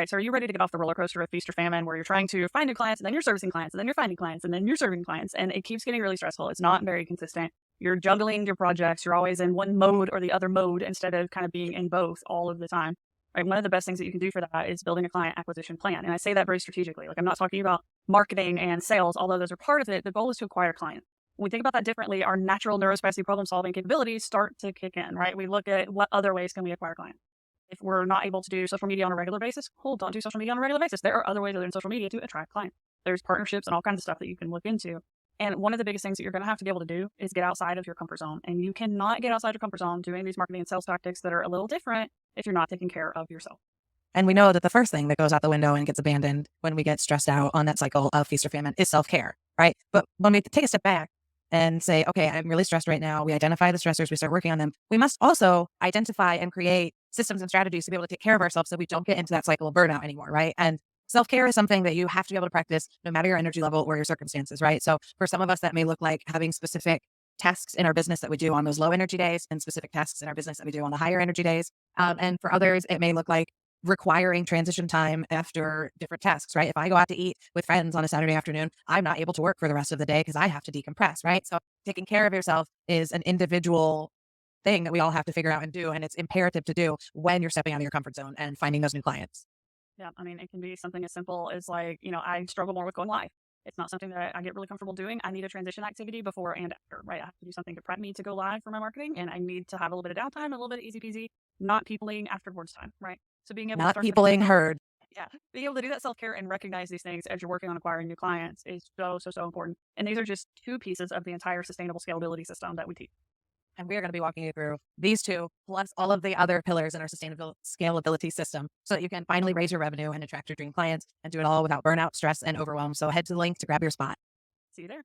Right, so are you ready to get off the roller coaster of feast or famine where you're trying to find new clients and then you're servicing clients and then you're finding clients and then you're serving clients and it keeps getting really stressful. It's not very consistent. You're juggling your projects. You're always in one mode or the other mode instead of kind of being in both all of the time. Right. One of the best things that you can do for that is building a client acquisition plan. And I say that very strategically. Like I'm not talking about marketing and sales, although those are part of it. The goal is to acquire clients. When we think about that differently, our natural neurospicy problem solving capabilities start to kick in, right? We look at what other ways can we acquire clients. If we're not able to do social media on a regular basis, cool, don't do social media on a regular basis. There are other ways other than social media to attract clients. There's partnerships and all kinds of stuff that you can look into. And one of the biggest things that you're going to have to be able to do is get outside of your comfort zone. And you cannot get outside your comfort zone doing these marketing and sales tactics that are a little different if you're not taking care of yourself. And we know that the first thing that goes out the window and gets abandoned when we get stressed out on that cycle of feast or famine is self-care, right? But when we take a step back and say, okay, I'm really stressed right now, we identify the stressors, we start working on them. We must also identify and create systems and strategies to be able to take care of ourselves so we don't get into that cycle of burnout anymore, right? And self-care is something that you have to be able to practice no matter your energy level or your circumstances, right? So for some of us, that may look like having specific tasks in our business that we do on those low energy days and specific tasks in our business that we do on the higher energy days. And for others, it may look like requiring transition time after different tasks, right? If I go out to eat with friends on a Saturday afternoon, I'm not able to work for the rest of the day because I have to decompress, right? So taking care of yourself is an individual thing that we all have to figure out and do. And it's imperative to do when you're stepping out of your comfort zone and finding those new clients. Yeah. I mean, it can be something as simple as like, I struggle more with going live. It's not something that I get really comfortable doing. I need a transition activity before and after, right? I have to do something to prep me to go live for my marketing, and I need to have a little bit of downtime, a little bit of easy peasy, not peopling afterwards time, right? So being able to Not start to do peopling herd. yeah, being able to do that self-care and recognize these things as you're working on acquiring new clients is so, so, so important. And these are just two pieces of the entire sustainable scalability system that we teach. And we're going to be walking you through these two, plus all of the other pillars in our sustainable scalability system so that you can finally raise your revenue and attract your dream clients and do it all without burnout, stress, and overwhelm. So head to the link to grab your spot. See you there.